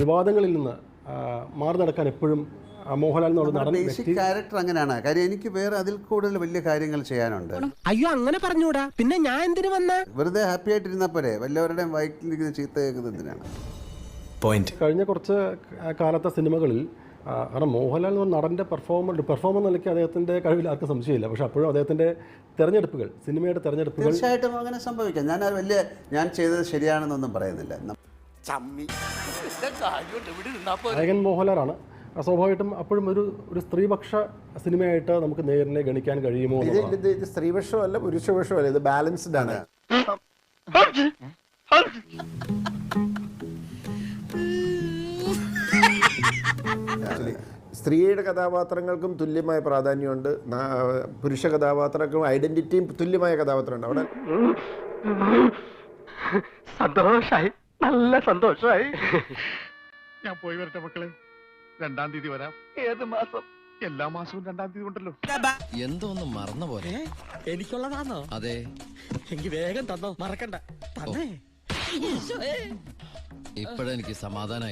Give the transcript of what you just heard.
വിവാദങ്ങളിൽ നിന്ന് മാറി നടക്കാൻ എപ്പോഴും മോഹൻലാൽ എന്നുള്ള നടൻ ബേസിക് ക്യാരക്ടർ അങ്ങനെയാണ്. കാര്യം എനിക്ക് വേറെ അതിൽ കൂടുതൽ വലിയ കാര്യങ്ങൾ ചെയ്യാനുണ്ട്. അയ്യോ അങ്ങനെ പറഞ്ഞൂടാ, പിന്നെ ഞാൻ എന്തിനു വന്ന? വെറുതെ ഹാപ്പി ആയിട്ടിരുന്ന പോരെ, വല്ലവരുടെയും വയറ്റിലിരിക്കുന്ന ചീത്ത കേൾക്കുന്നത് എന്തിനാണ്? കഴിഞ്ഞ കുറച്ച് കാലത്തെ സിനിമകളിൽ കാരണം മോഹൻലാൽ എന്ന നടൻ്റെ പെർഫോമർ നിലയ്ക്ക് അദ്ദേഹത്തിൻ്റെ കഴിവിൽ ആർക്കും സംശയമില്ല. പക്ഷെ അപ്പോഴും അദ്ദേഹത്തിൻ്റെ തെരഞ്ഞെടുപ്പുകൾ, സിനിമയുടെ തെരഞ്ഞെടുപ്പുകൾ തീർച്ചയായിട്ടും അങ്ങനെ സംഭവിക്കാം. ഞാൻ ചെയ്തത് ശരിയാണെന്നൊന്നും പറയുന്നില്ല. നായകൻ മോഹൻലാലാണ്. സ്വാഭാവികമായിട്ടും അപ്പോഴും ഒരു സ്ത്രീപക്ഷ സിനിമയായിട്ട് നമുക്ക് നേരിനെ ഗണിക്കാൻ കഴിയുമോ? ഇത് സ്ത്രീപക്ഷമല്ല പുരുഷപക്ഷമല്ല, ഇത് ബാലൻസ്ഡ് ആണ്. സ്ത്രീയുടെ കഥാപാത്രങ്ങൾക്കും തുല്യമായ പ്രാധാന്യമുണ്ട്, പുരുഷ കഥാപാത്രങ്ങൾക്കും ഐഡന്റിറ്റിയും തുല്യമായ കഥാപാത്രമുണ്ട്. അവിടെ സന്തോഷായി, നല്ല സന്തോഷായി. ഞാൻ പോയി വരട്ടെ മക്കളെ, 2-ാം തീയതി വരാം. ഏത് മാസം? എല്ലാ മാസവും 2-ാം തീയതി ഉണ്ടല്ലോ. എന്തോ ഒന്ന് മറന്ന പോലെ. എനിക്കുള്ളതാണോ? അതെ. എനിക്ക് വേഗം തന്നോ, മറക്കണ്ട. ഇപ്പഴെനിക്ക് സമാധാനായി.